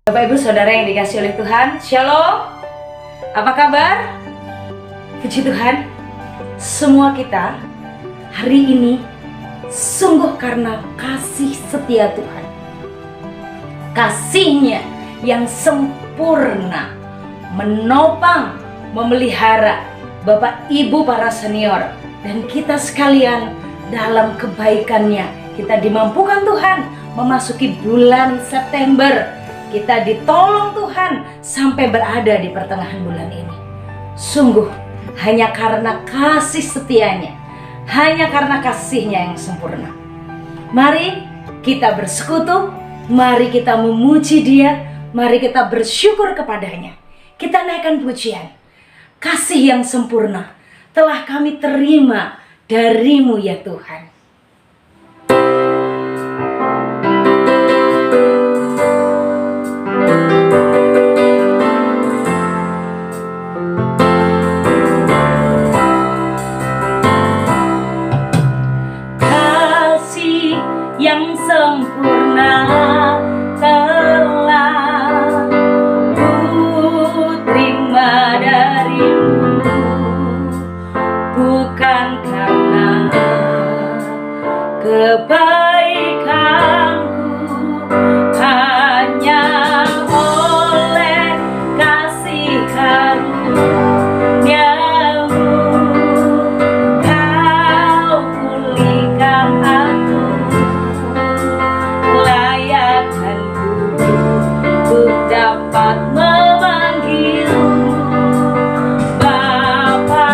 Bapak Ibu Saudara yang dikasihi oleh Tuhan, Shalom. Apa kabar? Puji Tuhan, semua kita hari ini sungguh karena kasih setia Tuhan, kasih-Nya yang sempurna menopang, memelihara Bapak Ibu para senior dan kita sekalian. Dalam kebaikan-Nya kita dimampukan Tuhan memasuki bulan September. Kita ditolong Tuhan sampai berada di pertengahan bulan ini. Sungguh hanya karena kasih setianya, hanya karena kasih-Nya yang sempurna. Mari kita bersekutu, mari kita memuji Dia, mari kita bersyukur kepada-Nya. Kita naikkan pujian. Kasih yang sempurna telah kami terima dari-Mu ya Tuhan. Kasih yang sempurna telah ku terima dari-Mu, bukan karena kebaikanku, hanya oleh kasih karunia-Mu Kau pulihkan aku. Layakkanku untuk dapat memanggil-Mu Bapa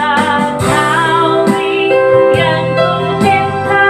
kami yang ku cinta.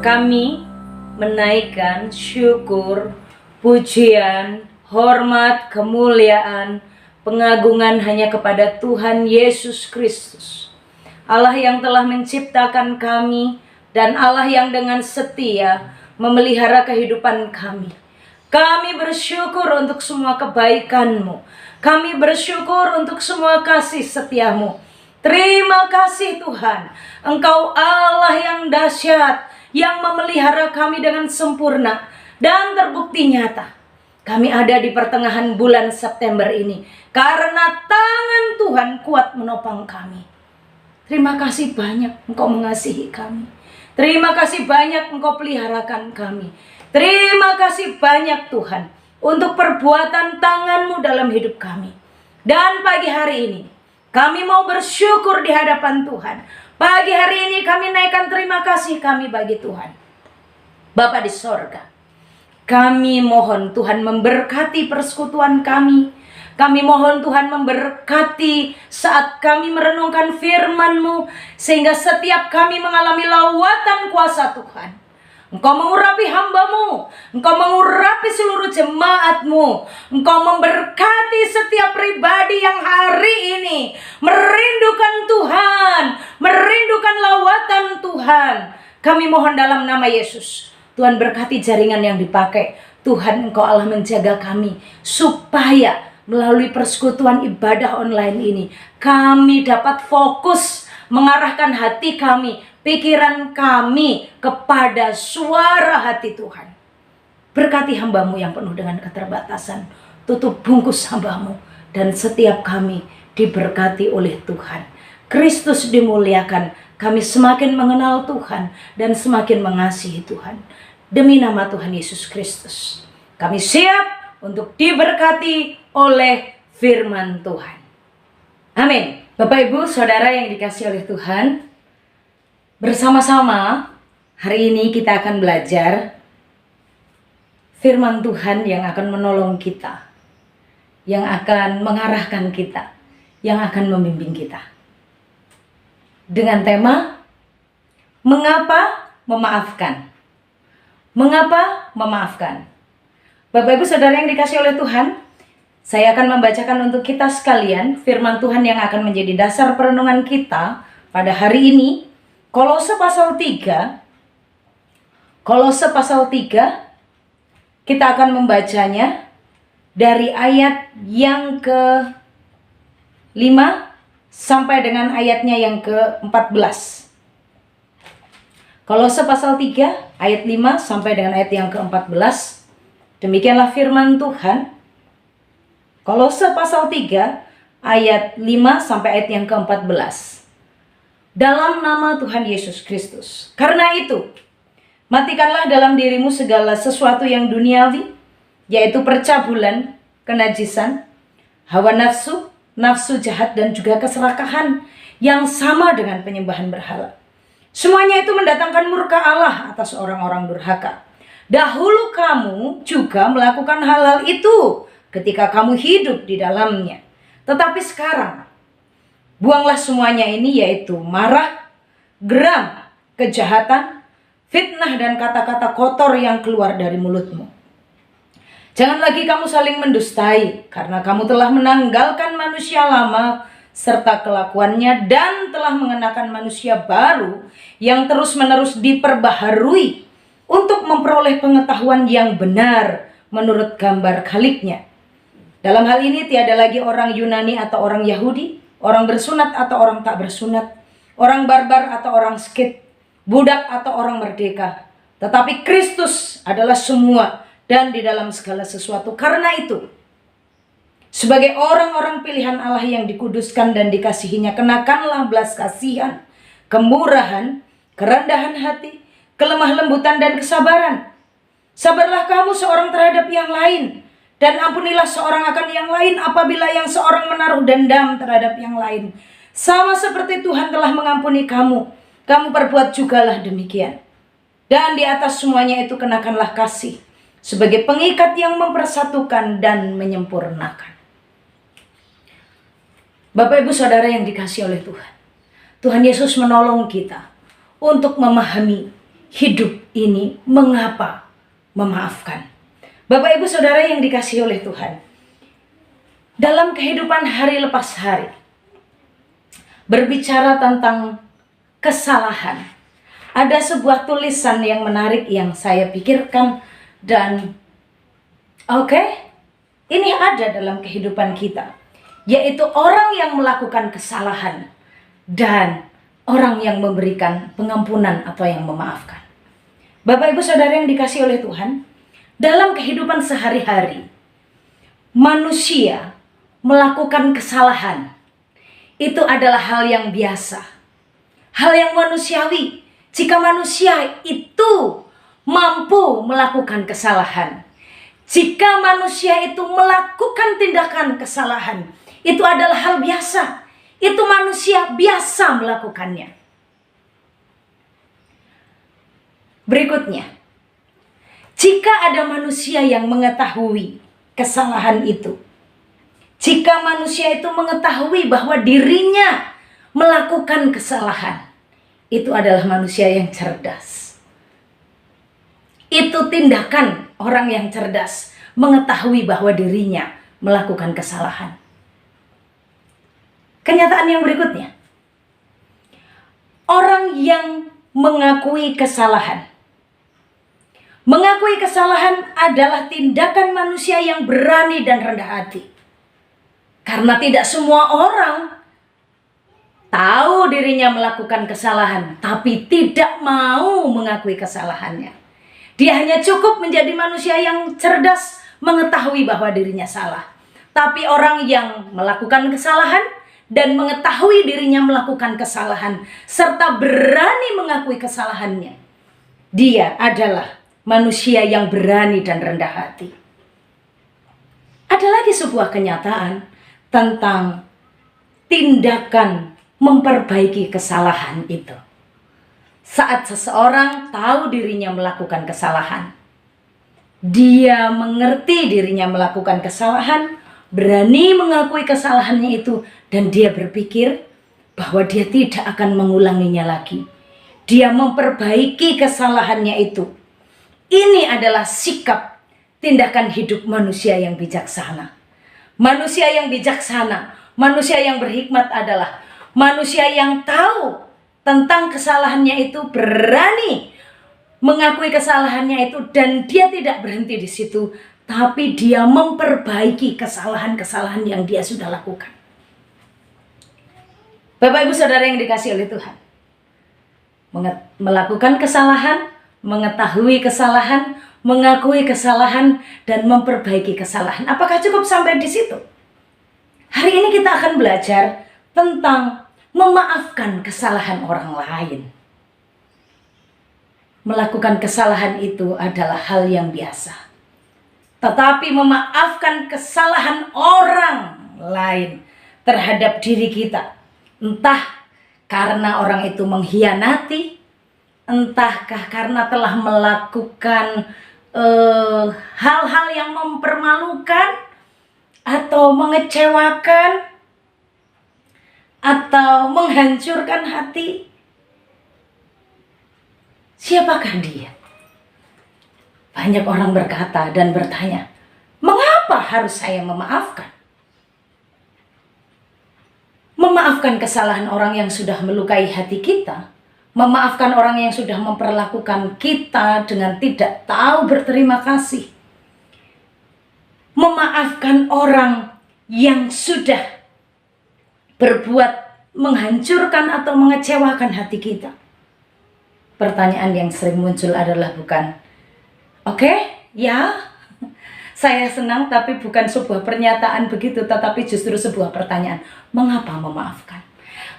kami menaikkan syukur, pujian, hormat, kemuliaan, pengagungan hanya kepada Tuhan Yesus Kristus, Allah yang telah menciptakan kami dan Allah yang dengan setia memelihara kehidupan kami. Kami bersyukur untuk semua kebaikan-Mu. Kami bersyukur untuk semua kasih setia-Mu. Terima kasih Tuhan, Engkau Allah yang dahsyat, yang memelihara kami dengan sempurna dan terbukti nyata. Kami ada di pertengahan bulan September ini karena tangan Tuhan kuat menopang kami. Terima kasih banyak Engkau mengasihi kami. Terima kasih banyak Engkau peliharakan kami. Terima kasih banyak Tuhan untuk perbuatan tangan-Mu dalam hidup kami. Dan pagi hari ini kami mau bersyukur di hadapan Tuhan. Pagi hari ini kami naikkan terima kasih kami bagi Tuhan. Bapa di sorga, kami mohon Tuhan memberkati persekutuan kami. Kami mohon Tuhan memberkati saat kami merenungkan firman-Mu, sehingga setiap kami mengalami lawatan kuasa Tuhan. Engkau mengurapi hamba-Mu, Engkau mengurapi seluruh jemaat-Mu, Engkau memberkati setiap pribadi yang hari ini merindukan Tuhan, merindukan lawatan Tuhan. Kami mohon dalam nama Yesus, Tuhan berkati jaringan yang dipakai. Tuhan, Engkau Allah menjaga kami supaya melalui persekutuan ibadah online ini kami dapat fokus mengarahkan hati kami, pikiran kami kepada suara hati Tuhan. Berkati hamba-Mu yang penuh dengan keterbatasan. Tutup bungkus hamba-Mu, dan setiap kami diberkati oleh Tuhan. Kristus dimuliakan, kami semakin mengenal Tuhan dan semakin mengasihi Tuhan. Demi nama Tuhan Yesus Kristus, kami siap untuk diberkati oleh firman Tuhan. Amin. Bapak Ibu Saudara yang dikasihi oleh Tuhan, bersama-sama hari ini kita akan belajar firman Tuhan yang akan menolong kita, yang akan mengarahkan kita, yang akan membimbing kita. Dengan tema, mengapa memaafkan? Mengapa memaafkan? Bapak Ibu Saudara yang dikasihi oleh Tuhan, saya akan membacakan untuk kita sekalian firman Tuhan yang akan menjadi dasar perenungan kita pada hari ini. Kolose pasal 3. Kolose pasal 3. Kita akan membacanya dari ayat yang ke-5 sampai dengan ayatnya yang ke-14. Kolose pasal 3 ayat 5 sampai dengan ayat yang ke-14. Demikianlah firman Tuhan. Kolose pasal 3 ayat 5 sampai ayat yang ke-14. Dalam nama Tuhan Yesus Kristus. Karena itu, matikanlah dalam dirimu segala sesuatu yang duniawi, yaitu percabulan, kenajisan, hawa nafsu, nafsu jahat, dan juga keserakahan yang sama dengan penyembahan berhala. Semuanya itu mendatangkan murka Allah atas orang-orang durhaka. Dahulu kamu juga melakukan hal-hal itu ketika kamu hidup di dalamnya. Tetapi sekarang, buanglah semuanya ini, yaitu marah, geram, kejahatan, fitnah, dan kata-kata kotor yang keluar dari mulutmu. Jangan lagi kamu saling mendustai, karena kamu telah menanggalkan manusia lama serta kelakuannya dan telah mengenakan manusia baru yang terus-menerus diperbaharui untuk memperoleh pengetahuan yang benar menurut gambar Khaliknya. Dalam hal ini tiada lagi orang Yunani atau orang Yahudi, orang bersunat atau orang tak bersunat, orang barbar atau orang Skit, budak atau orang merdeka. Tetapi Kristus adalah semua dan di dalam segala sesuatu. Karena itu, sebagai orang-orang pilihan Allah yang dikuduskan dan dikasihinya, kenakanlah belas kasihan, kemurahan, kerendahan hati, kelemah lembutan, dan kesabaran. Sabarlah kamu seorang terhadap yang lain, dan ampunilah seorang akan yang lain apabila yang seorang menaruh dendam terhadap yang lain. Sama seperti Tuhan telah mengampuni kamu, kamu perbuat jugalah demikian. Dan di atas semuanya itu kenakanlah kasih, sebagai pengikat yang mempersatukan dan menyempurnakan. Bapak Ibu Saudara yang dikasihi oleh Tuhan, Tuhan Yesus menolong kita untuk memahami hidup ini mengapa memaafkan. Bapak Ibu Saudara yang dikasihi oleh Tuhan, dalam kehidupan hari lepas hari, berbicara tentang kesalahan, ada sebuah tulisan yang menarik yang saya pikirkan dan ini ada dalam kehidupan kita, yaitu orang yang melakukan kesalahan dan orang yang memberikan pengampunan atau yang memaafkan. Bapak Ibu Saudara yang dikasihi oleh Tuhan, dalam kehidupan sehari-hari, manusia melakukan kesalahan. Itu adalah hal yang biasa, hal yang manusiawi. Jika manusia itu mampu melakukan kesalahan, jika manusia itu melakukan tindakan kesalahan, itu adalah hal biasa. Itu manusia biasa melakukannya. Berikutnya, jika ada manusia yang mengetahui kesalahan itu, jika manusia itu mengetahui bahwa dirinya melakukan kesalahan, itu adalah manusia yang cerdas. Itu tindakan orang yang cerdas, mengetahui bahwa dirinya melakukan kesalahan. Kenyataan yang berikutnya, orang yang mengakui kesalahan. Mengakui kesalahan adalah tindakan manusia yang berani dan rendah hati. Karena tidak semua orang tahu dirinya melakukan kesalahan, tapi tidak mau mengakui kesalahannya. Dia hanya cukup menjadi manusia yang cerdas, mengetahui bahwa dirinya salah. Tapi orang yang melakukan kesalahan dan mengetahui dirinya melakukan kesalahan, serta berani mengakui kesalahannya, dia adalah manusia yang berani dan rendah hati. Ada lagi sebuah kenyataan tentang tindakan memperbaiki kesalahan itu. Saat seseorang tahu dirinya melakukan kesalahan, dia mengerti dirinya melakukan kesalahan, berani mengakui kesalahannya itu, dan dia berpikir bahwa dia tidak akan mengulanginya lagi. Dia memperbaiki kesalahannya itu. Ini adalah sikap tindakan hidup manusia yang bijaksana. Manusia yang bijaksana, manusia yang berhikmat adalah manusia yang tahu tentang kesalahannya itu, berani mengakui kesalahannya itu, dan dia tidak berhenti di situ, tapi dia memperbaiki kesalahan-kesalahan yang dia sudah lakukan. Bapak Ibu Saudara yang dikasihi oleh Tuhan, melakukan kesalahan, mengetahui kesalahan, mengakui kesalahan, dan memperbaiki kesalahan. Apakah cukup sampai di situ? Hari ini kita akan belajar tentang memaafkan kesalahan orang lain. Melakukan kesalahan itu adalah hal yang biasa. Tetapi memaafkan kesalahan orang lain terhadap diri kita, entah karena orang itu mengkhianati, entahkah karena telah melakukan hal-hal yang mempermalukan atau mengecewakan atau menghancurkan hati. Siapakah dia? Banyak orang berkata dan bertanya, mengapa harus saya memaafkan? Memaafkan kesalahan orang yang sudah melukai hati kita, memaafkan orang yang sudah memperlakukan kita dengan tidak tahu berterima kasih, memaafkan orang yang sudah berbuat menghancurkan atau mengecewakan hati kita. Pertanyaan yang sering muncul adalah bukan, saya senang, tapi bukan sebuah pernyataan begitu, tetapi justru sebuah pertanyaan, mengapa memaafkan?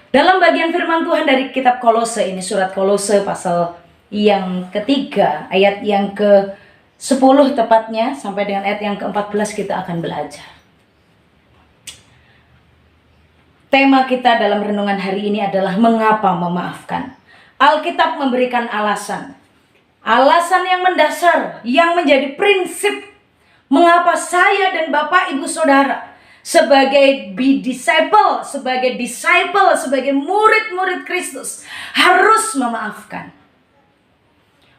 Dalam bagian firman Tuhan dari kitab Kolose ini, surat Kolose pasal yang ketiga, ayat yang ke-10 tepatnya, sampai dengan ayat yang ke-14 kita akan belajar. Tema kita dalam renungan hari ini adalah mengapa memaafkan. Alkitab memberikan alasan. Alasan yang mendasar, yang menjadi prinsip mengapa saya dan Bapak Ibu Saudara sebagai disciple, sebagai murid-murid Kristus harus memaafkan.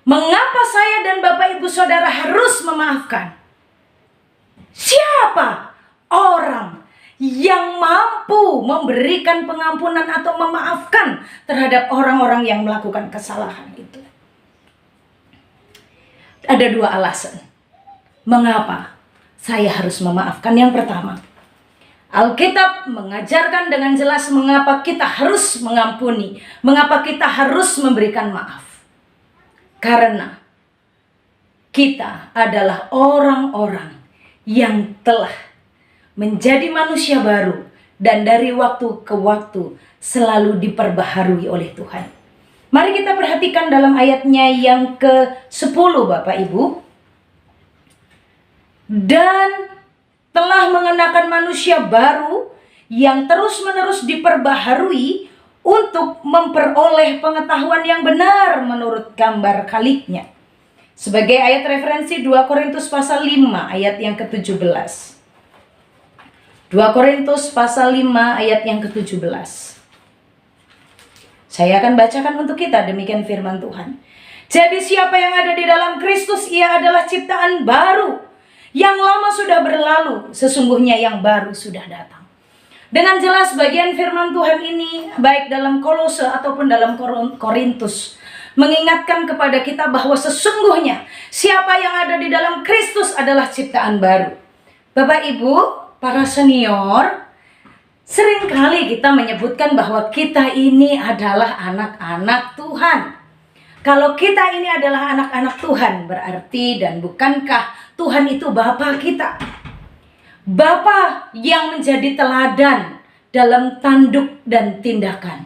Mengapa saya dan Bapak Ibu Saudara harus memaafkan? Siapa orang yang mampu memberikan pengampunan atau memaafkan terhadap orang-orang yang melakukan kesalahan itu? Ada dua alasan mengapa saya harus memaafkan. Yang pertama, Alkitab mengajarkan dengan jelas mengapa kita harus mengampuni, mengapa kita harus memberikan maaf. Karena kita adalah orang-orang yang telah menjadi manusia baru dan dari waktu ke waktu selalu diperbaharui oleh Tuhan. Mari kita perhatikan dalam ayatnya yang ke-10 Bapak Ibu. Dan telah mengenakan manusia baru yang terus-menerus diperbaharui untuk memperoleh pengetahuan yang benar menurut gambar Khaliknya. Sebagai ayat referensi 2 Korintus pasal 5 ayat yang ke-17. 2 Korintus pasal 5 ayat yang ke-17. Saya akan bacakan untuk kita, demikian firman Tuhan. Jadi siapa yang ada di dalam Kristus, ia adalah ciptaan baru. Yang lama sudah berlalu, sesungguhnya yang baru sudah datang. Dengan jelas bagian firman Tuhan ini, baik dalam Kolose ataupun dalam Korintus, mengingatkan kepada kita bahwa sesungguhnya siapa yang ada di dalam Kristus adalah ciptaan baru. Bapak Ibu, para senior, seringkali kita menyebutkan bahwa kita ini adalah anak-anak Tuhan. Kalau kita ini adalah anak-anak Tuhan, berarti dan bukankah Tuhan itu Bapa kita? Bapa yang menjadi teladan dalam tanduk dan tindakan.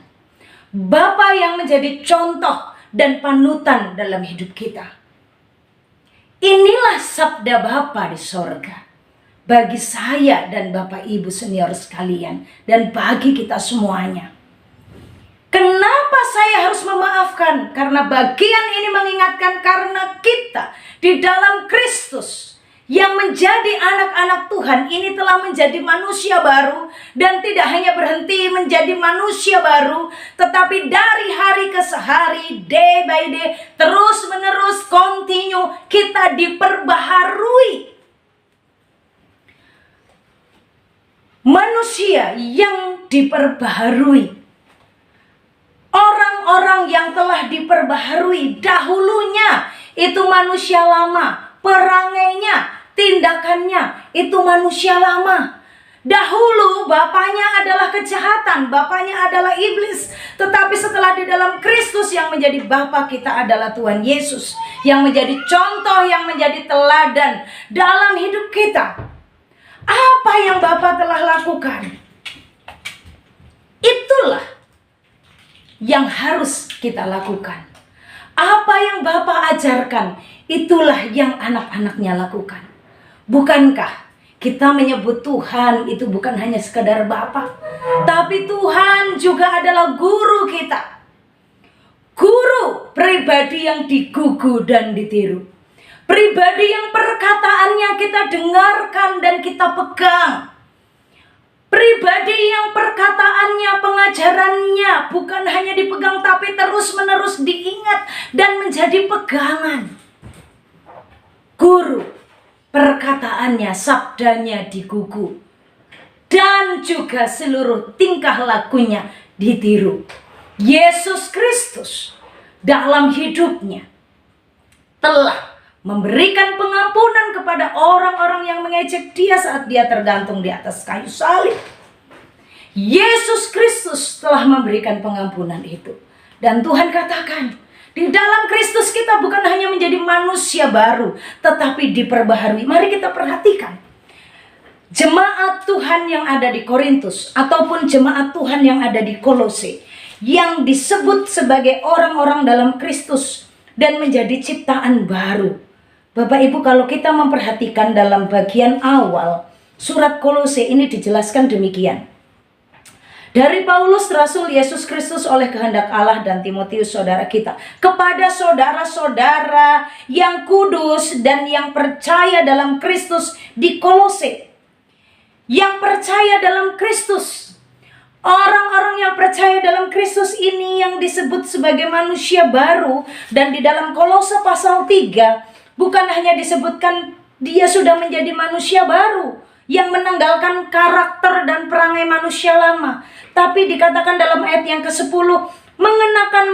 Bapa yang menjadi contoh dan panutan dalam hidup kita. Inilah sabda Bapa di sorga bagi saya dan Bapak Ibu senior sekalian, dan bagi kita semuanya. Kenapa saya harus memaafkan? Karena bagian ini mengingatkan karena kita di dalam Kristus yang menjadi anak-anak Tuhan ini telah menjadi manusia baru, dan tidak hanya berhenti menjadi manusia baru, tetapi dari hari ke hari, day by day, terus menerus, continue, kita diperbaharui. Manusia yang diperbaharui, orang-orang yang telah diperbaharui dahulunya itu manusia lama, perangainya, tindakannya itu manusia lama. Dahulu bapaknya adalah kejahatan, bapaknya adalah iblis. Tetapi setelah di dalam Kristus yang menjadi Bapa kita adalah Tuhan Yesus, yang menjadi contoh, yang menjadi teladan dalam hidup kita. Apa yang Bapa telah lakukan, itulah yang harus kita lakukan. Apa yang Bapa ajarkan, itulah yang anak-anaknya lakukan. Bukankah kita menyebut Tuhan itu bukan hanya sekedar Bapa, tapi Tuhan juga adalah guru kita. Guru pribadi yang digugu dan ditiru. Pribadi yang perkataannya kita dengarkan dan kita pegang. Pribadi yang perkataannya, pengajarannya bukan hanya dipegang tapi terus-menerus diingat dan menjadi pegangan. Guru, perkataannya, sabdanya digugu. Dan juga seluruh tingkah lakunya ditiru. Yesus Kristus dalam hidupnya telah memberikan pengampunan kepada orang-orang yang mengejek dia saat dia tergantung di atas kayu salib. Yesus Kristus telah memberikan pengampunan itu. Dan Tuhan katakan, di dalam Kristus kita bukan hanya menjadi manusia baru, tetapi diperbaharui. Mari kita perhatikan. Jemaat Tuhan yang ada di Korintus, ataupun jemaat Tuhan yang ada di Kolose, yang disebut sebagai orang-orang dalam Kristus dan menjadi ciptaan baru. Bapak Ibu, kalau kita memperhatikan dalam bagian awal surat Kolose ini dijelaskan demikian. Dari Paulus, Rasul Yesus Kristus oleh kehendak Allah, dan Timotius saudara kita, kepada saudara-saudara yang kudus dan yang percaya dalam Kristus di Kolose. Yang percaya dalam Kristus, orang-orang yang percaya dalam Kristus ini yang disebut sebagai manusia baru. Dan di dalam Kolose pasal 3 bukan hanya disebutkan dia sudah menjadi manusia baru yang menanggalkan karakter dan perangai manusia lama, tapi dikatakan dalam ayat yang ke-10 mengenakan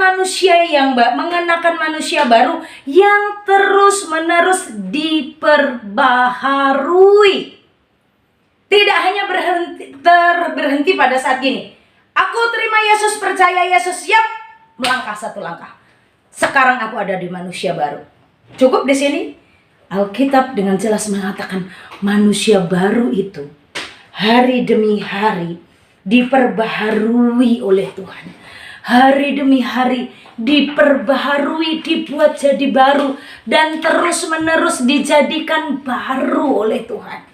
manusia baru yang terus-menerus diperbaharui. Tidak hanya berhenti pada saat gini, aku terima Yesus, percaya Yesus, siap, melangkah satu langkah. Sekarang aku ada di manusia baru. Cukup di sini? Alkitab dengan jelas mengatakan manusia baru itu hari demi hari diperbaharui oleh Tuhan. Hari demi hari diperbaharui, dibuat jadi baru, dan terus-menerus dijadikan baru oleh Tuhan.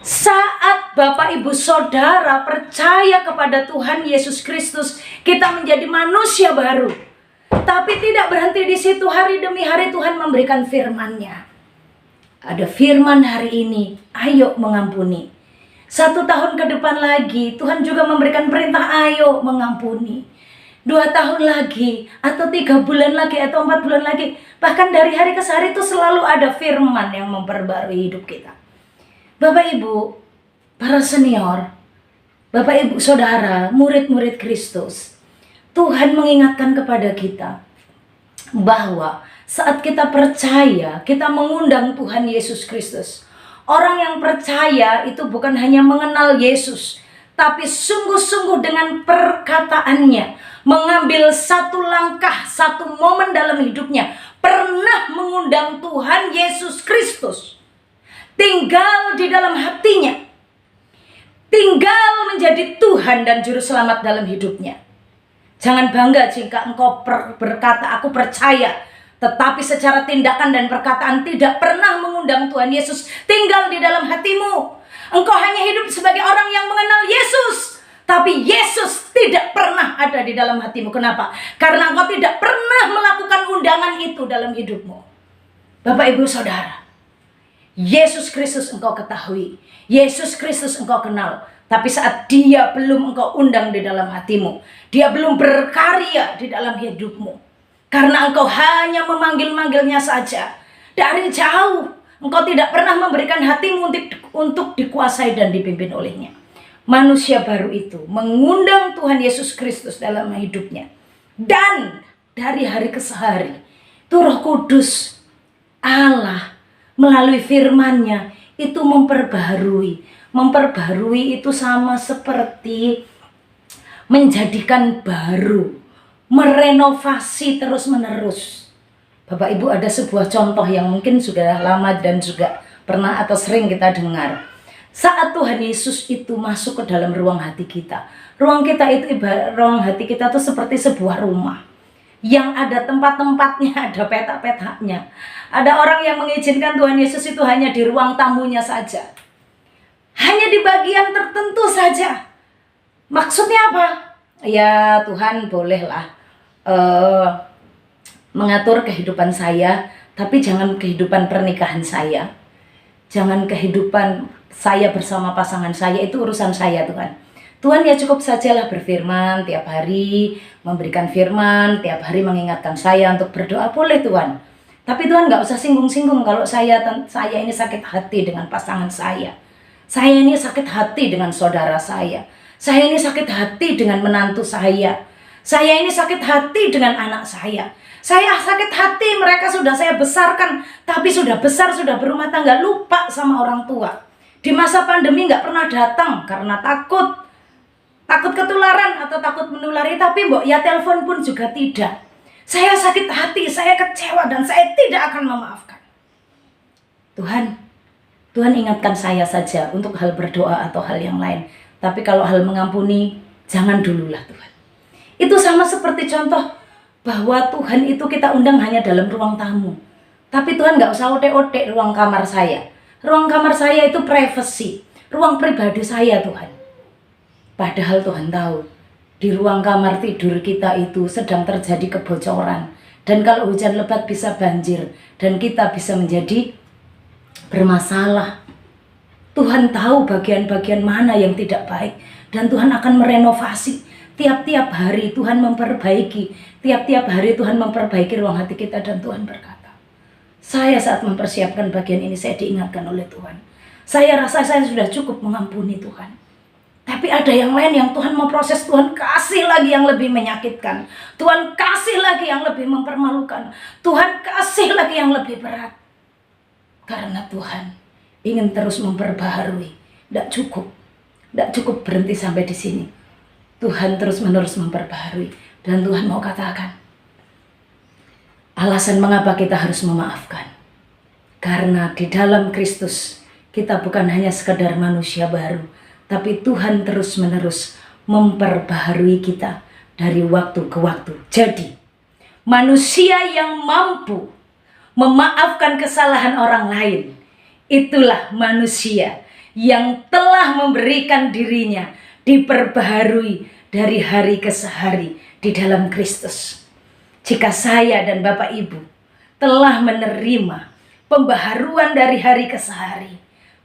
Saat Bapak Ibu Saudara percaya kepada Tuhan Yesus Kristus, kita menjadi manusia baru. Tapi tidak berhenti di situ, hari demi hari Tuhan memberikan firman-Nya. Ada firman hari ini, ayo mengampuni. 1 tahun ke depan lagi Tuhan juga memberikan perintah, ayo mengampuni. 2 tahun lagi, atau 3 bulan lagi, atau 4 bulan lagi, bahkan dari hari ke hari itu selalu ada firman yang memperbarui hidup kita. Bapak Ibu, para senior, Bapak Ibu Saudara, murid-murid Kristus, Tuhan mengingatkan kepada kita bahwa saat kita percaya, kita mengundang Tuhan Yesus Kristus. Orang yang percaya itu bukan hanya mengenal Yesus, tapi sungguh-sungguh dengan perkataannya mengambil satu langkah, satu momen dalam hidupnya, pernah mengundang Tuhan Yesus Kristus tinggal di dalam hatinya, tinggal menjadi Tuhan dan Juru Selamat dalam hidupnya. Jangan bangga jika engkau berkata, aku percaya, tetapi secara tindakan dan perkataan tidak pernah mengundang Tuhan Yesus tinggal di dalam hatimu. Engkau hanya hidup sebagai orang yang mengenal Yesus, tapi Yesus tidak pernah ada di dalam hatimu. Kenapa? Karena engkau tidak pernah melakukan undangan itu dalam hidupmu. Bapak Ibu Saudara, Yesus Kristus engkau ketahui, Yesus Kristus engkau kenal, tapi saat dia belum engkau undang di dalam hatimu, dia belum berkarya di dalam hidupmu, karena engkau hanya memanggil-manggilnya saja dari jauh. Engkau tidak pernah memberikan hatimu untuk dikuasai dan dipimpin olehnya. Manusia baru itu mengundang Tuhan Yesus Kristus dalam hidupnya, dan dari hari ke hari itu Roh Kudus Allah melalui firman-Nya itu memperbaharui. Memperbaharui itu sama seperti menjadikan baru, merenovasi terus-menerus. Bapak Ibu, ada sebuah contoh yang mungkin sudah lama dan juga pernah atau sering kita dengar. Saat Tuhan Yesus itu masuk ke dalam ruang hati kita, ruang hati kita itu seperti sebuah rumah yang ada tempat-tempatnya, ada petak-petaknya. Ada orang yang mengizinkan Tuhan Yesus itu hanya di ruang tamunya saja, hanya di bagian tertentu saja. Maksudnya apa? Ya Tuhan bolehlah mengatur kehidupan saya, tapi jangan kehidupan pernikahan saya, jangan kehidupan saya bersama pasangan saya, itu urusan saya Tuhan. Tuhan ya cukup sajalah berfirman tiap hari, memberikan firman tiap hari, mengingatkan saya untuk berdoa, boleh Tuhan. Tapi Tuhan gak usah singgung-singgung kalau saya ini sakit hati dengan pasangan saya ini sakit hati dengan saudara saya ini sakit hati dengan menantu saya ini sakit hati dengan anak saya sakit hati, mereka sudah saya besarkan, tapi sudah besar, sudah berumah tangga, lupa sama orang tua. Di masa pandemi gak pernah datang karena takut ketularan atau takut menulari, tapi mbok ya telepon pun juga tidak. Saya sakit hati, saya kecewa, dan saya tidak akan memaafkan. Tuhan ingatkan saya saja untuk hal berdoa atau hal yang lain. Tapi kalau hal mengampuni, jangan dululah Tuhan. Itu sama seperti contoh bahwa Tuhan itu kita undang hanya dalam ruang tamu. Tapi Tuhan gak usah otek-otek ruang kamar saya. Ruang kamar saya itu privasi, ruang pribadi saya Tuhan. Padahal Tuhan tahu, di ruang kamar tidur kita itu sedang terjadi kebocoran. Dan kalau hujan lebat bisa banjir, dan kita bisa menjadi bermasalah. Tuhan tahu bagian-bagian mana yang tidak baik, dan Tuhan akan merenovasi. Tiap-tiap hari Tuhan memperbaiki, tiap-tiap hari Tuhan memperbaiki ruang hati kita, dan Tuhan berkata, saya saat mempersiapkan bagian ini, saya diingatkan oleh Tuhan. Saya rasa saya sudah cukup mengampuni Tuhan. Tapi ada yang lain yang Tuhan mau proses, Tuhan kasih lagi yang lebih menyakitkan. Tuhan kasih lagi yang lebih mempermalukan. Tuhan kasih lagi yang lebih berat. Karena Tuhan ingin terus memperbaharui. Tidak cukup berhenti sampai di sini. Tuhan terus menerus memperbaharui. Dan Tuhan mau katakan, alasan mengapa kita harus memaafkan. Karena di dalam Kristus kita bukan hanya sekedar manusia baru, tapi Tuhan terus menerus memperbaharui kita dari waktu ke waktu. Jadi manusia yang mampu memaafkan kesalahan orang lain, itulah manusia yang telah memberikan dirinya diperbaharui dari hari ke hari di dalam Kristus. Jika saya dan Bapak Ibu telah menerima pembaharuan dari hari ke hari,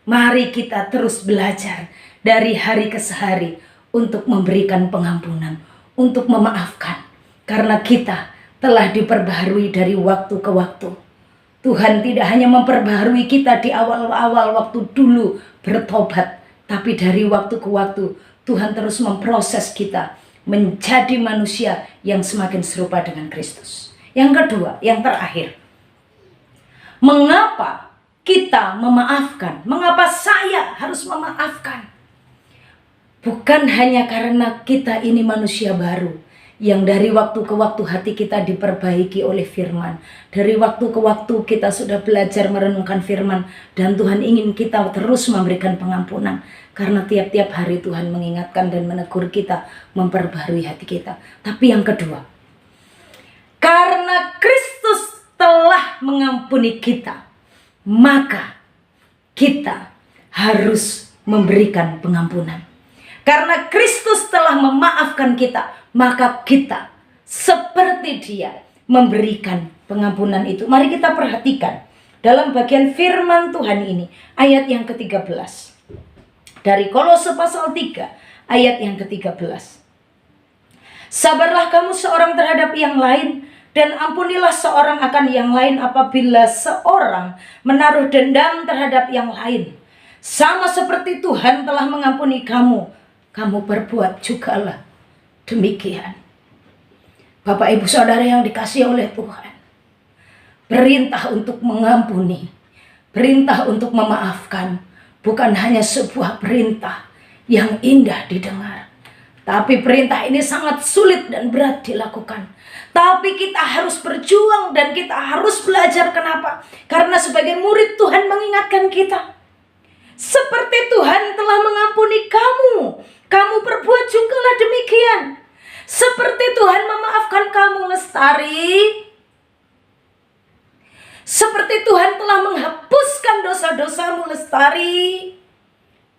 mari kita terus belajar dari hari ke hari untuk memberikan pengampunan, untuk memaafkan. Karena kita telah diperbaharui dari waktu ke waktu. Tuhan tidak hanya memperbaharui kita di awal-awal waktu dulu bertobat, tapi dari waktu ke waktu Tuhan terus memproses kita menjadi manusia yang semakin serupa dengan Kristus. Yang kedua, yang terakhir, mengapa kita memaafkan? Mengapa saya harus memaafkan? Bukan hanya karena kita ini manusia baru yang dari waktu ke waktu hati kita diperbaiki oleh firman. Dari waktu ke waktu kita sudah belajar merenungkan firman, dan Tuhan ingin kita terus memberikan pengampunan. Karena tiap-tiap hari Tuhan mengingatkan dan menegur kita, memperbaharui hati kita. Tapi yang kedua, karena Kristus telah mengampuni kita, maka kita harus memberikan pengampunan. Karena Kristus telah memaafkan kita, maka kita seperti Dia memberikan pengampunan itu. Mari kita perhatikan dalam bagian firman Tuhan ini, ayat yang ke-13. Dari Kolose pasal 3, ayat yang ke-13. Sabarlah kamu seorang terhadap yang lain, dan ampunilah seorang akan yang lain apabila seorang menaruh dendam terhadap yang lain. Sama seperti Tuhan telah mengampuni kamu, kamu berbuat jugalah demikian. Bapak Ibu Saudara yang dikasihi oleh Tuhan, perintah untuk mengampuni, perintah untuk memaafkan, bukan hanya sebuah perintah yang indah didengar, tapi perintah ini sangat sulit dan berat dilakukan. Tapi kita harus berjuang dan kita harus belajar. Kenapa? Karena sebagai murid Tuhan mengingatkan kita, seperti Tuhan telah mengampuni kamu, kamu perbuat jugalah demikian. Seperti Tuhan memaafkan kamu, Lestari, seperti Tuhan telah menghapuskan dosa-dosamu, Lestari,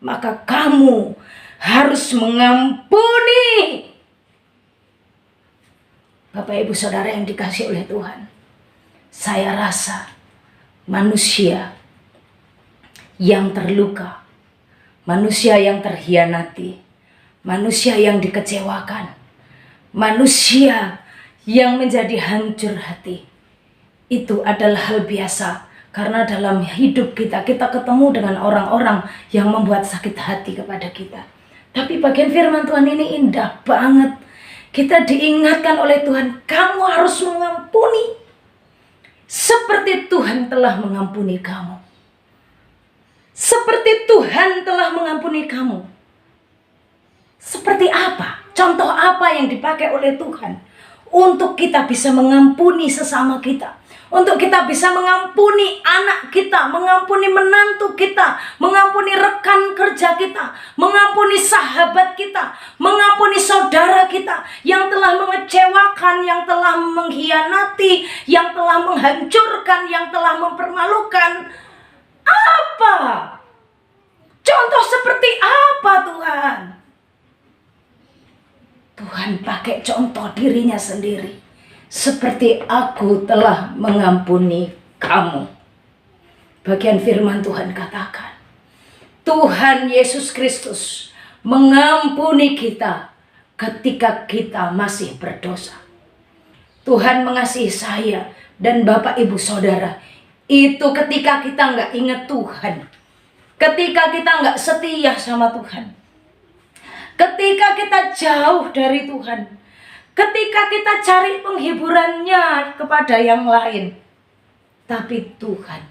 maka kamu harus mengampuni. Bapak Ibu Saudara yang dikasihi oleh Tuhan, saya rasa manusia yang terluka, manusia yang terhianati, manusia yang dikecewakan, manusia yang menjadi hancur hati, itu adalah hal biasa. Karena dalam hidup kita ketemu dengan orang-orang yang membuat sakit hati kepada kita. Tapi bagian firman Tuhan ini indah banget. Kita diingatkan oleh Tuhan, kamu harus mengampuni seperti Tuhan telah mengampuni kamu. Seperti Tuhan telah mengampuni kamu. Seperti apa? Contoh apa yang dipakai oleh Tuhan untuk kita bisa mengampuni sesama kita? Untuk kita bisa mengampuni anak kita, mengampuni menantu kita, mengampuni rekan kerja kita, mengampuni sahabat kita, mengampuni saudara kita yang telah mengecewakan, yang telah mengkhianati, yang telah menghancurkan, yang telah mempermalukan. Apa? Contoh seperti apa Tuhan? Tuhan pakai contoh dirinya sendiri. Seperti aku telah mengampuni kamu. Bagian firman Tuhan katakan, Tuhan Yesus Kristus mengampuni kita ketika kita masih berdosa. Tuhan mengasihi saya dan Bapak Ibu Saudara itu ketika kita nggak ingat Tuhan, ketika kita nggak setia sama Tuhan, ketika kita jauh dari Tuhan, ketika kita cari penghiburannya kepada yang lain. Tapi Tuhan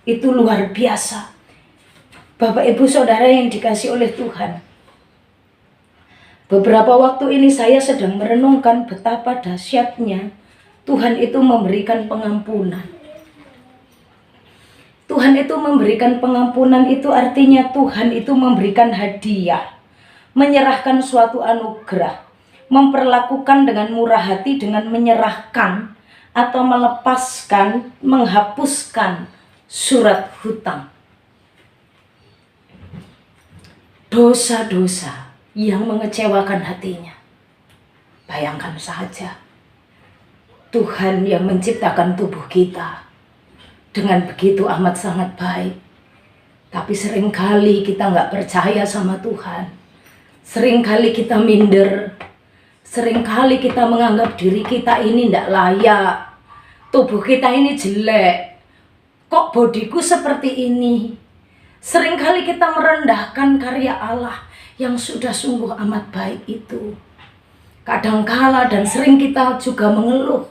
itu luar biasa. Bapak Ibu Saudara yang dikasih oleh Tuhan, beberapa waktu ini saya sedang merenungkan betapa dahsyatnya Tuhan itu memberikan pengampunan. Tuhan itu memberikan pengampunan, itu artinya Tuhan itu memberikan hadiah, menyerahkan suatu anugerah, memperlakukan dengan murah hati dengan menyerahkan atau melepaskan, menghapuskan surat hutang. Dosa-dosa yang mengecewakan hatinya. Bayangkan saja, Tuhan yang menciptakan tubuh kita dengan begitu amat sangat baik. Tapi seringkali kita nggak percaya sama Tuhan. Seringkali kita minder. Seringkali kita menganggap diri kita ini tidak layak. Tubuh kita ini jelek. Kok bodiku seperti ini? Seringkali kita merendahkan karya Allah yang sudah sungguh amat baik itu. Kadangkala dan sering kita juga mengeluh.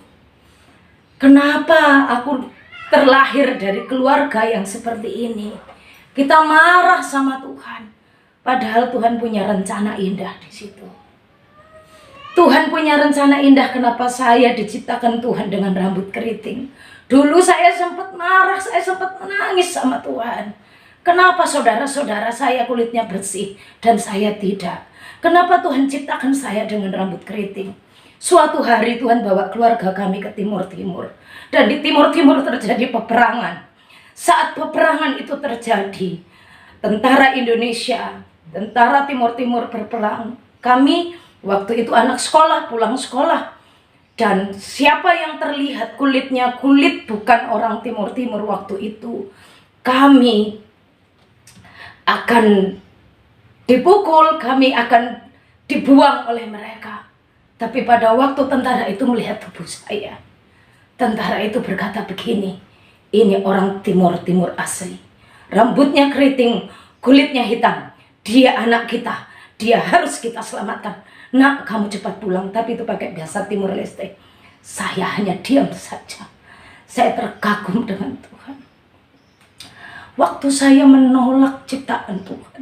Kenapa aku terlahir dari keluarga yang seperti ini? Kita marah sama Tuhan. Padahal Tuhan punya rencana indah di situ. Tuhan punya rencana indah kenapa saya diciptakan Tuhan dengan rambut keriting. Dulu saya sempat marah, saya sempat menangis sama Tuhan. Kenapa saudara-saudara saya kulitnya bersih dan saya tidak? Kenapa Tuhan ciptakan saya dengan rambut keriting? Suatu hari Tuhan bawa keluarga kami ke timur-timur. Dan di timur-timur terjadi peperangan. Saat peperangan itu terjadi, tentara Indonesia, tentara timur-timur berperang. Kami waktu itu anak sekolah, pulang sekolah. Dan siapa yang terlihat kulitnya kulit bukan orang timur-timur waktu itu, kami akan dipukul, kami akan dibuang oleh mereka. Tapi pada waktu tentara itu melihat tubuh saya, tentara itu berkata begini, ini orang timur-timur asli. Rambutnya keriting, kulitnya hitam. Dia anak kita, dia harus kita selamatkan. Nak, kamu cepat pulang. Tapi itu pakai bahasa Timur Leste. Saya hanya diam saja. Saya terkagum dengan Tuhan. Waktu saya menolak ciptaan Tuhan,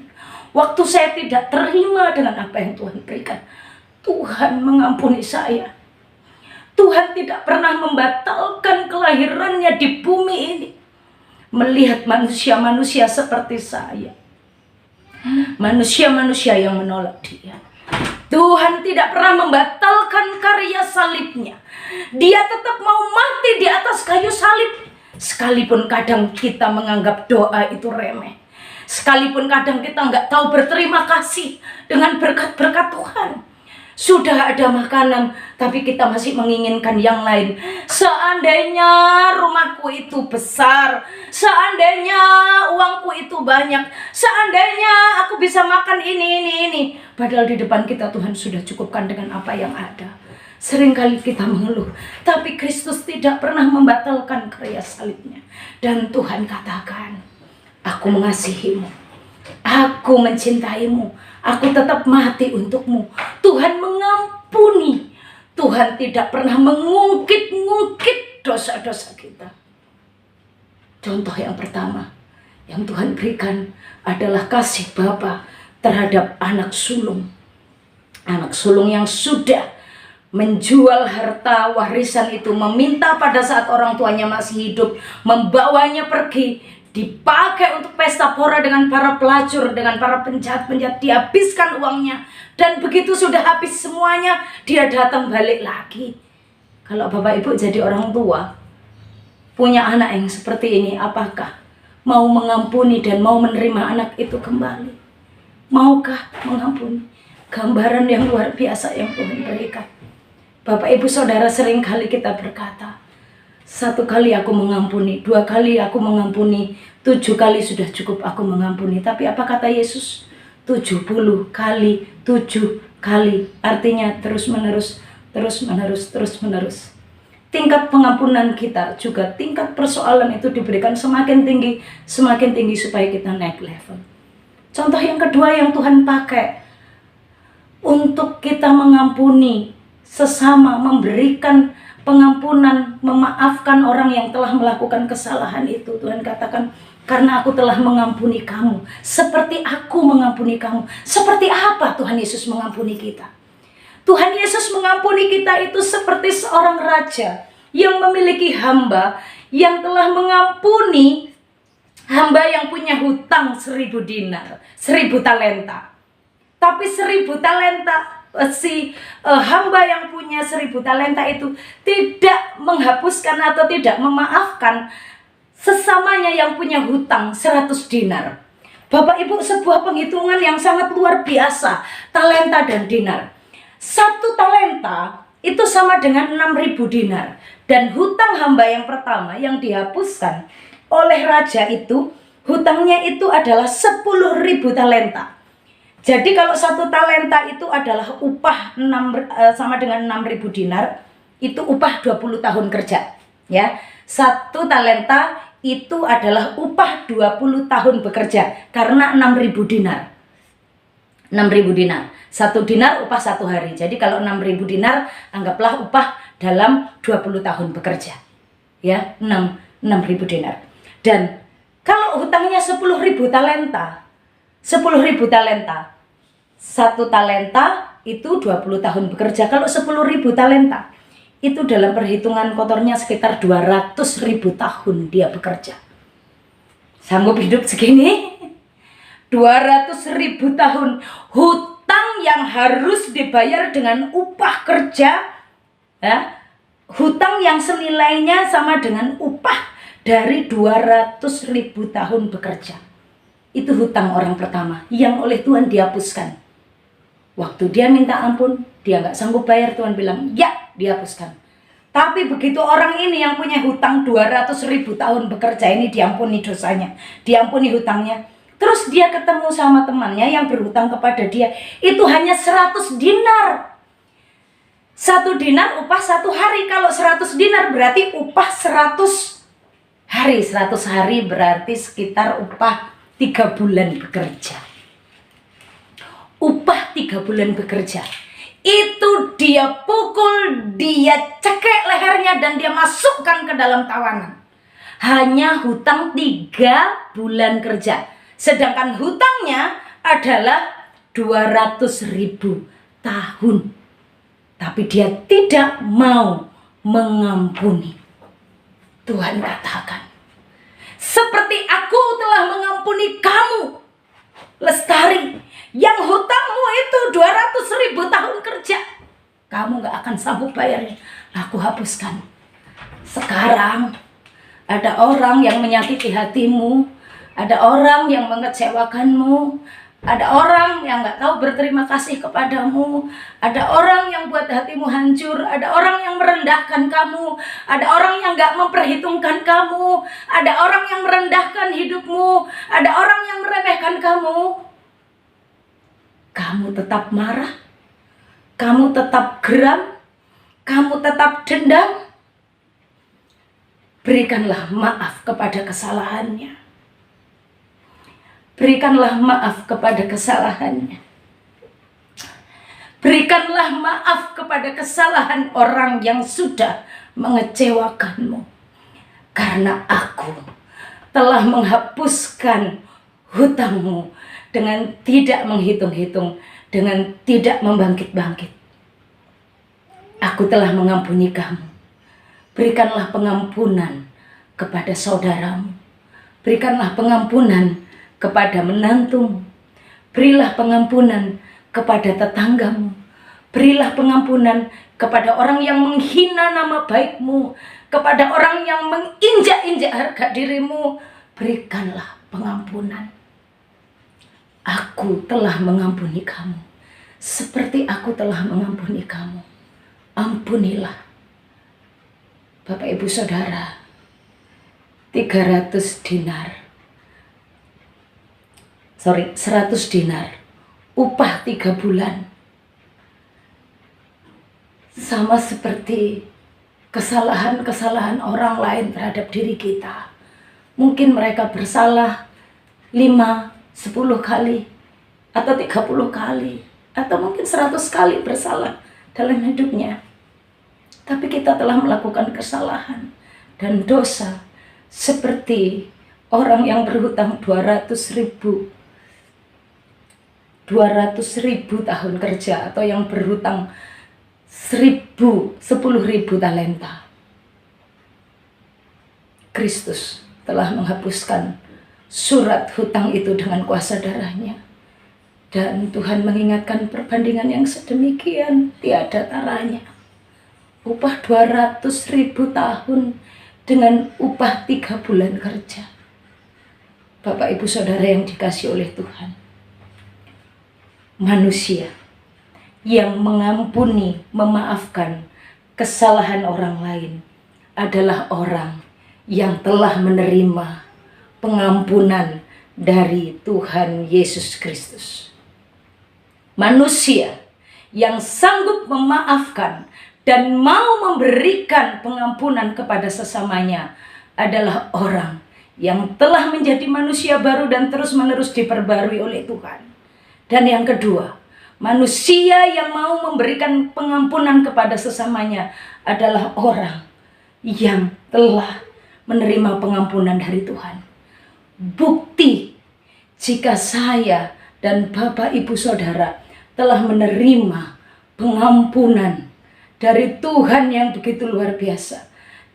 waktu saya tidak terima dengan apa yang Tuhan berikan, Tuhan mengampuni saya. Tuhan tidak pernah membatalkan kelahirannya di bumi ini. Melihat manusia-manusia seperti saya, manusia-manusia yang menolak dia. Tuhan tidak pernah membatalkan karya salibnya. Dia tetap mau mati di atas kayu salib. Sekalipun kadang kita menganggap doa itu remeh. Sekalipun kadang kita nggak tahu berterima kasih dengan berkat-berkat Tuhan. Sudah ada makanan, tapi kita masih menginginkan yang lain. Seandainya rumahku itu besar, seandainya uangku itu banyak, seandainya aku bisa makan ini. Padahal di depan kita Tuhan sudah cukupkan dengan apa yang ada. Seringkali kita mengeluh, tapi Kristus tidak pernah membatalkan karya salibnya. Dan Tuhan katakan, aku mengasihimu, aku mencintaimu, aku tetap mati untukmu. Tuhan mengampuni. Tuhan tidak pernah mengungkit-ngungkit dosa-dosa kita. Contoh yang pertama yang Tuhan berikan adalah kasih Bapa terhadap anak sulung. Anak sulung yang sudah menjual harta warisan itu, meminta pada saat orang tuanya masih hidup, membawanya pergi, dipakai untuk pesta pora dengan para pelacur, dengan para penjahat-penjahat, dihabiskan uangnya. Dan begitu sudah habis semuanya, dia datang balik lagi. Kalau Bapak Ibu jadi orang tua, punya anak yang seperti ini, apakah mau mengampuni dan mau menerima anak itu kembali? Maukah mengampuni? Gambaran yang luar biasa yang Tuhan berikan. Bapak Ibu Saudara, sering kali kita berkata, 1 kali aku mengampuni, 2 kali aku mengampuni, 7 kali sudah cukup aku mengampuni. Tapi apa kata Yesus? 70 kali 7 kali, artinya terus menerus, terus menerus, terus menerus. Tingkat pengampunan kita juga, tingkat persoalan itu diberikan semakin tinggi supaya kita naik level. Contoh yang kedua yang Tuhan pakai untuk kita mengampuni sesama, memberikan pengampunan, memaafkan orang yang telah melakukan kesalahan itu. Tuhan katakan, karena aku telah mengampuni kamu, seperti aku mengampuni kamu. Seperti apa Tuhan Yesus mengampuni kita? Tuhan Yesus mengampuni kita itu seperti seorang raja yang memiliki hamba yang telah mengampuni hamba yang punya hutang 1.000 dinar, 1.000 talenta. Tapi 1.000 talenta, hamba yang punya 1.000 talenta itu tidak menghapuskan atau tidak memaafkan sesamanya yang punya hutang 100 dinar. Bapak Ibu, sebuah penghitungan yang sangat luar biasa, talenta dan dinar. 1 talenta itu sama dengan 6.000 dinar. Dan hutang hamba yang pertama yang dihapuskan oleh raja itu, hutangnya itu adalah 10.000 talenta. Jadi kalau 1 talenta itu adalah upah sama dengan 6.000 dinar, itu upah 20 tahun kerja. Ya, 1 talenta itu adalah upah 20 tahun bekerja karena 6.000 dinar. 6.000 dinar. 1 dinar upah 1 hari. Jadi kalau 6.000 dinar anggaplah upah dalam 20 tahun bekerja. Ya, 6.000 dinar. Dan kalau hutangnya 10.000 talenta, 10.000 talenta, 1 talenta itu 20 tahun bekerja. Kalau 10.000 talenta, itu dalam perhitungan kotornya sekitar 200.000 tahun dia bekerja. Sanggup hidup segini? 200.000 tahun hutang yang harus dibayar dengan upah kerja, ya, hutang yang senilainya sama dengan upah dari 200.000 tahun bekerja. Itu hutang orang pertama yang oleh Tuhan dihapuskan. Waktu dia minta ampun, dia nggak sanggup bayar, Tuhan bilang, ya, dihapuskan. Tapi begitu orang ini yang punya hutang 200.000 tahun bekerja ini diampuni dosanya, diampuni hutangnya. Terus dia ketemu sama temannya yang berhutang kepada dia, itu hanya 100 dinar. 1 dinar upah 1 hari. Kalau 100 dinar berarti upah 100 hari. 100 hari berarti sekitar upah 3 bulan bekerja. Upah 3 bulan bekerja. Itu dia pukul, dia cekek lehernya dan dia masukkan ke dalam tawanan. Hanya hutang 3 bulan kerja. Sedangkan hutangnya adalah 200.000 tahun. Tapi dia tidak mau mengampuni. Tuhan katakan, seperti aku telah mengampuni kamu, Lestari, yang hutangmu itu 200.000 tahun kerja, kamu gak akan sanggup bayarnya. Aku hapuskan. Sekarang ada orang yang menyakiti hatimu, ada orang yang mengecewakanmu, ada orang yang gak tahu berterima kasih kepadamu, ada orang yang buat hatimu hancur, ada orang yang merendahkan kamu, ada orang yang gak memperhitungkan kamu, ada orang yang merendahkan hidupmu, ada orang yang meremehkan kamu. Kamu tetap marah, kamu tetap geram, kamu tetap dendam. Berikanlah maaf kepada kesalahannya. Berikanlah maaf kepada kesalahannya. Berikanlah maaf kepada kesalahan orang yang sudah mengecewakanmu. Karena aku telah menghapuskan hutangmu dengan tidak menghitung-hitung, dengan tidak membangkit-bangkit. Aku telah mengampuni kamu. Berikanlah pengampunan kepada saudaramu. Berikanlah pengampunan kepada menantumu. Berilah pengampunan kepada tetanggamu. Berilah pengampunan kepada orang yang menghina nama baikmu, kepada orang yang menginjak-injak harga dirimu. Berikanlah pengampunan. Aku telah mengampuni kamu, seperti aku telah mengampuni kamu. Ampunilah. Bapak Ibu Saudara, 100 dinar, upah 3 bulan. Sama seperti kesalahan-kesalahan orang lain terhadap diri kita. Mungkin mereka bersalah 5, 10 kali, atau 30 kali, atau mungkin 100 kali bersalah dalam hidupnya. Tapi kita telah melakukan kesalahan dan dosa seperti orang yang berhutang 200.000 tahun kerja, atau yang berhutang 10.000 talenta. Kristus telah menghapuskan surat hutang itu dengan kuasa darahnya. Dan Tuhan mengingatkan perbandingan yang sedemikian tiada taranya. Upah 200.000 tahun dengan upah 3 bulan kerja. Bapak Ibu Saudara yang dikasihi oleh Tuhan, manusia yang mengampuni, memaafkan kesalahan orang lain adalah orang yang telah menerima pengampunan dari Tuhan Yesus Kristus. Manusia yang sanggup memaafkan dan mau memberikan pengampunan kepada sesamanya adalah orang yang telah menjadi manusia baru dan terus-menerus diperbarui oleh Tuhan. Dan yang kedua, manusia yang mau memberikan pengampunan kepada sesamanya adalah orang yang telah menerima pengampunan dari Tuhan. Bukti jika saya dan Bapak Ibu Saudara telah menerima pengampunan dari Tuhan yang begitu luar biasa.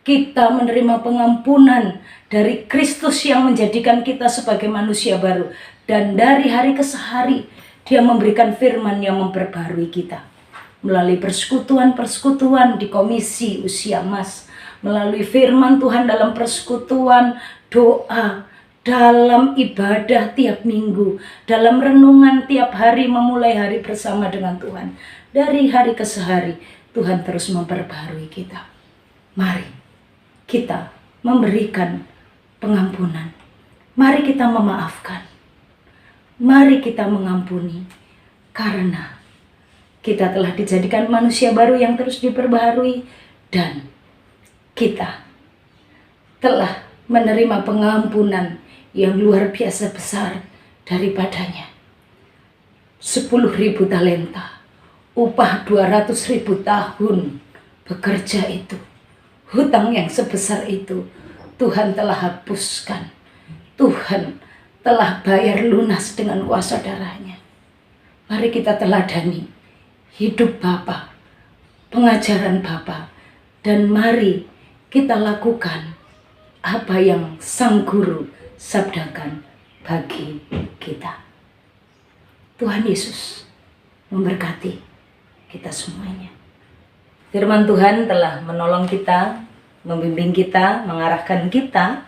Kita menerima pengampunan dari Kristus yang menjadikan kita sebagai manusia baru. Dan dari hari ke hari Dia memberikan firman yang memperbarui kita. Melalui persekutuan-persekutuan di Komisi Usia Emas, melalui firman Tuhan dalam persekutuan, doa, dalam ibadah tiap minggu, dalam renungan tiap hari, memulai hari bersama dengan Tuhan. Dari hari ke hari, Tuhan terus memperbarui kita. Mari kita memberikan pengampunan. Mari kita memaafkan. Mari kita mengampuni. Karena kita telah dijadikan manusia baru yang terus diperbaharui. Dan kita telah menerima pengampunan yang luar biasa besar daripadanya. 10.000 talenta, upah 200.000 tahun bekerja itu, hutang yang sebesar itu Tuhan telah hapuskan. Tuhan telah bayar lunas dengan kuasa darahnya. Mari kita teladani hidup Bapa, pengajaran Bapa, dan mari kita lakukan apa yang Sang Guru sabdakan bagi kita. Tuhan Yesus memberkati kita semuanya. Firman Tuhan telah menolong kita, membimbing kita, mengarahkan kita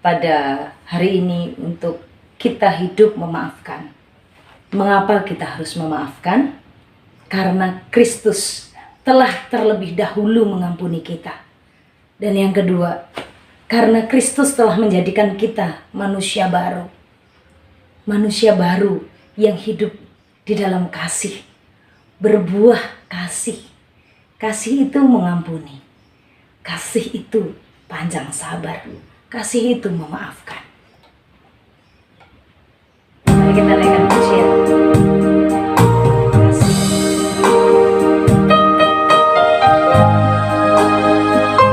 pada hari ini untuk kita hidup memaafkan. Mengapa kita harus memaafkan? Karena Kristus telah terlebih dahulu mengampuni kita. Dan yang kedua, karena Kristus telah menjadikan kita manusia baru. Manusia baru yang hidup di dalam kasih. Berbuah kasih. Kasih itu mengampuni. Kasih itu panjang sabar. Kasih itu memaafkan. Mari kita naikkan pujian.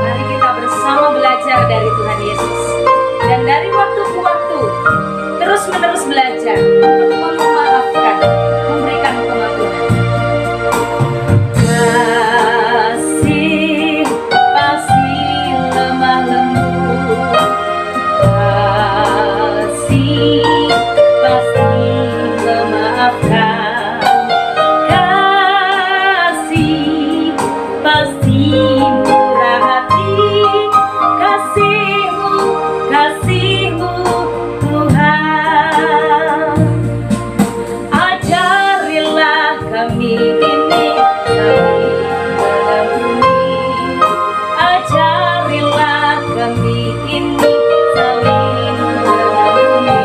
Mari kita bersama belajar dari Tuhan Yesus. Dan dari waktu ke waktu terus-menerus belajar untuk memaafkan, memberikan pengampunan. Kasih pasti lemah lembut. Kasih pasti memaafkan. Kasih pasti murah hati. Kasih-Mu, kasih-Mu Tuhan. Ajarilah kami ini saling mengampuni. Ajarilah kami ini saling mengampuni.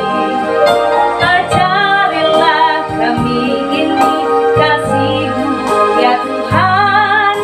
Ajarilah kami ini kasih-Mu ya Tuhan.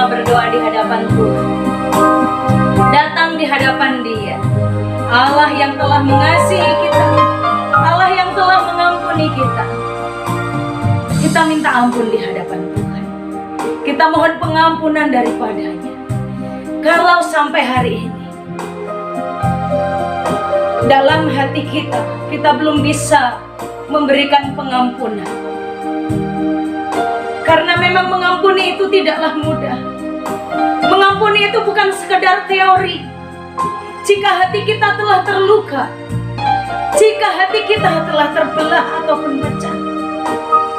sama-sama berdoa di hadapan Tuhan. Datang di hadapan Dia, Allah yang telah mengasihi kita, Allah yang telah mengampuni kita. Kita minta ampun di hadapan Tuhan. Kita mohon pengampunan daripadanya. Kalau sampai hari ini dalam hati kita belum bisa memberikan pengampunan, karena memang mengampuni itu tidaklah mudah. Mengampuni itu bukan sekedar teori. Jika hati kita telah terluka, jika hati kita telah terbelah ataupun pecah,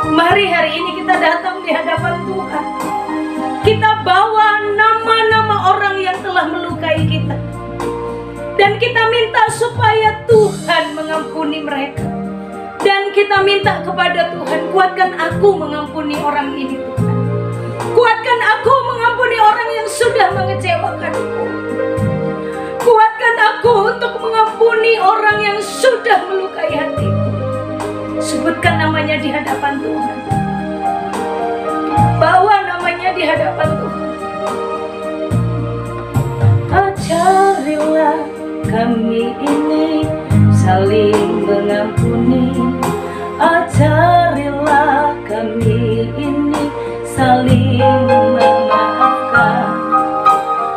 mari hari ini kita datang di hadapan Tuhan. Kita bawa nama-nama orang yang telah melukai kita, dan kita minta supaya Tuhan mengampuni mereka. Dan kita minta kepada Tuhan, kuatkan aku mengampuni orang ini Tuhan. Kuatkan aku mengampuni orang yang sudah mengecewakanku. Kuatkan aku untuk mengampuni orang yang sudah melukai hatiku. Sebutkan namanya di hadapan Tuhan. Bawa namanya di hadapan Tuhan. Ajarilah kami ini saling mengampuni. Ajarilah kami ini saling memaafkan.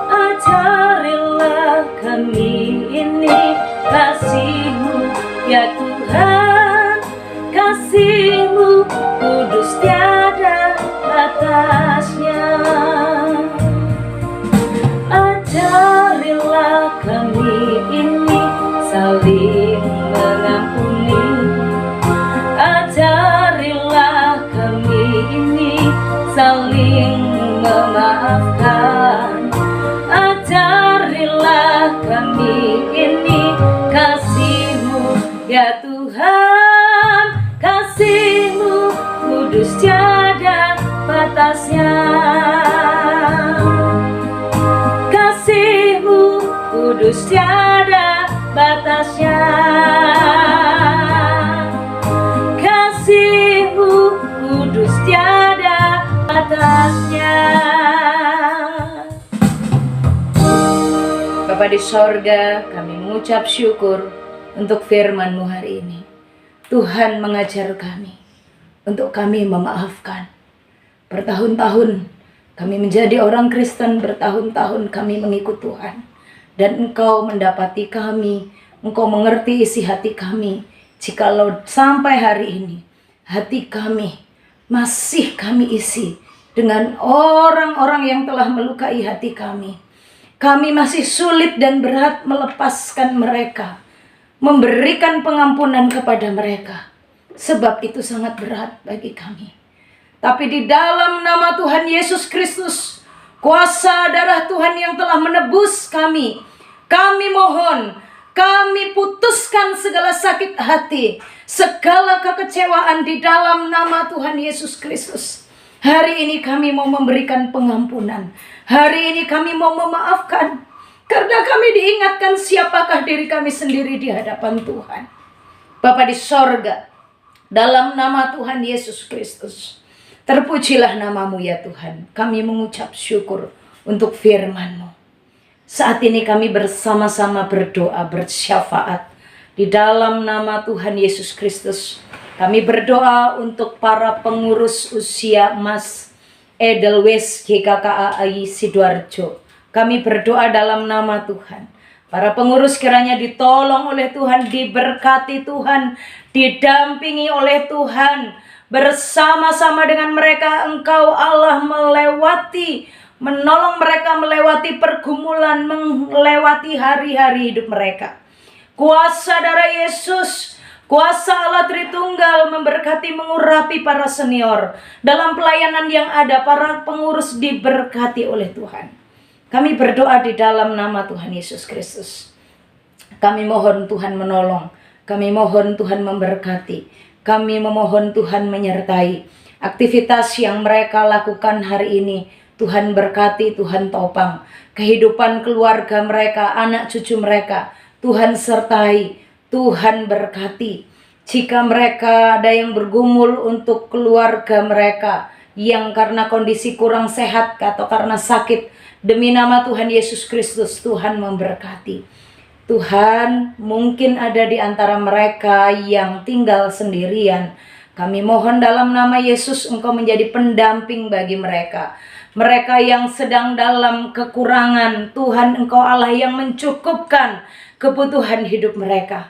Ajarilah kami ini kasih-Mu ya Tuhan. Kasih-Mu kudus tiada batasnya. Ajarilah kami ini saling mengampuni. Ajarilah kami ini saling memaafkan. Ajarilah kami ini kasih-Mu ya Tuhan. Kasih-Mu kudus tiada batasnya. Kasih-Mu kudus tiada batasnya. Kasih-Mu kudus tiada batasnya. Bapa di sorga, kami mengucap syukur untuk firman-Mu hari ini. Tuhan mengajar kami untuk kami memaafkan. Bertahun-tahun kami menjadi orang Kristen, bertahun-tahun kami mengikut Tuhan. Dan Engkau mendapati kami, Engkau mengerti isi hati kami. Jikalau sampai hari ini hati kami masih kami isi dengan orang-orang yang telah melukai hati kami, kami masih sulit dan berat melepaskan mereka, memberikan pengampunan kepada mereka. Sebab itu sangat berat bagi kami. Tapi di dalam nama Tuhan Yesus Kristus, kuasa darah Tuhan yang telah menebus kami, kami mohon, kami putuskan segala sakit hati, segala kekecewaan di dalam nama Tuhan Yesus Kristus. Hari ini kami mau memberikan pengampunan. Hari ini kami mau memaafkan. Karena kami diingatkan siapakah diri kami sendiri di hadapan Tuhan. Bapa di sorga, dalam nama Tuhan Yesus Kristus, terpujilah nama-Mu ya Tuhan. Kami mengucap syukur untuk firman-Mu. Saat ini kami bersama-sama berdoa, bersyafaat di dalam nama Tuhan Yesus Kristus. Kami berdoa untuk para pengurus usia Mas Edelweiss GKKAI Sidoarjo. Kami berdoa dalam nama Tuhan. Para pengurus kiranya ditolong oleh Tuhan, diberkati Tuhan, didampingi oleh Tuhan. Bersama-sama dengan mereka Engkau Allah menolong mereka melewati pergumulan, melewati hari-hari hidup mereka. Kuasa darah Yesus, kuasa Allah Tritunggal memberkati, mengurapi para senior. Dalam pelayanan yang ada, para pengurus diberkati oleh Tuhan. Kami berdoa di dalam nama Tuhan Yesus Kristus. Kami mohon Tuhan menolong. Kami mohon Tuhan memberkati. Kami memohon Tuhan menyertai aktivitas yang mereka lakukan hari ini. Tuhan berkati, Tuhan topang kehidupan keluarga mereka, anak cucu mereka. Tuhan sertai, Tuhan berkati. Jika mereka ada yang bergumul untuk keluarga mereka, yang karena kondisi kurang sehat atau karena sakit, demi nama Tuhan Yesus Kristus, Tuhan memberkati. Tuhan, mungkin ada di antara mereka yang tinggal sendirian. Kami mohon dalam nama Yesus, Engkau menjadi pendamping bagi mereka. Mereka yang sedang dalam kekurangan, Tuhan, Engkau Allah yang mencukupkan kebutuhan hidup mereka.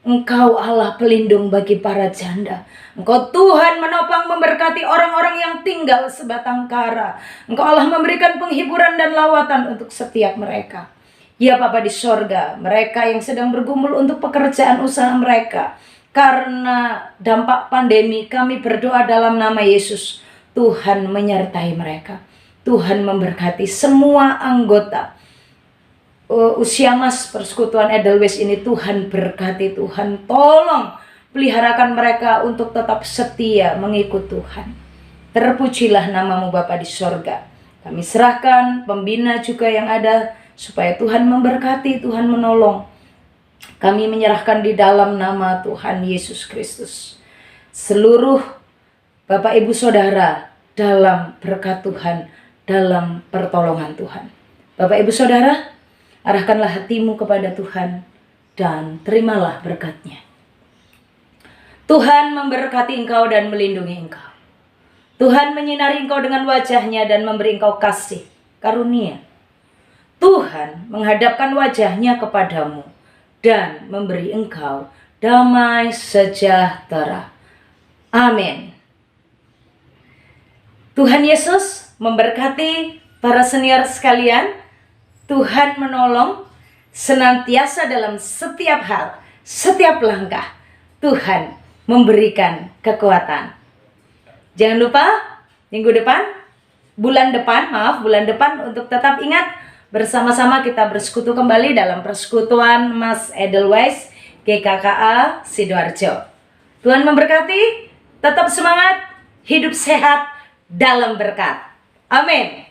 Engkau Allah pelindung bagi para janda. Engkau Tuhan menopang memberkati orang-orang yang tinggal sebatang kara. Engkau Allah memberikan penghiburan dan lawatan untuk setiap mereka. Ya Bapa di sorga, mereka yang sedang bergumul untuk pekerjaan usaha mereka karena dampak pandemi, kami berdoa dalam nama Yesus, Tuhan menyertai mereka. Tuhan memberkati semua anggota Usia Mas Persekutuan Edelweiss ini. Tuhan berkati, Tuhan tolong peliharakan mereka untuk tetap setia mengikut Tuhan. Terpujilah namamu Bapa di sorga. Kami serahkan pembina juga yang ada, supaya Tuhan memberkati, Tuhan menolong. Kami menyerahkan di dalam nama Tuhan Yesus Kristus seluruh Bapak Ibu Saudara dalam berkat Tuhan, dalam pertolongan Tuhan. Bapak Ibu Saudara, arahkanlah hatimu kepada Tuhan dan terimalah berkat-Nya. Tuhan memberkati engkau dan melindungi engkau. Tuhan menyinari engkau dengan wajah-Nya dan memberi engkau kasih karunia. Tuhan menghadapkan wajah-Nya kepadamu dan memberi engkau damai sejahtera. Amin. Tuhan Yesus memberkati para senior sekalian. Tuhan menolong senantiasa dalam setiap hal, setiap langkah. Tuhan memberikan kekuatan. Jangan lupa bulan depan untuk tetap ingat, bersama-sama kita bersekutu kembali dalam persekutuan Mas Edelweiss GKKA Sidoarjo. Tuhan memberkati, tetap semangat, hidup sehat dalam berkat. Amin.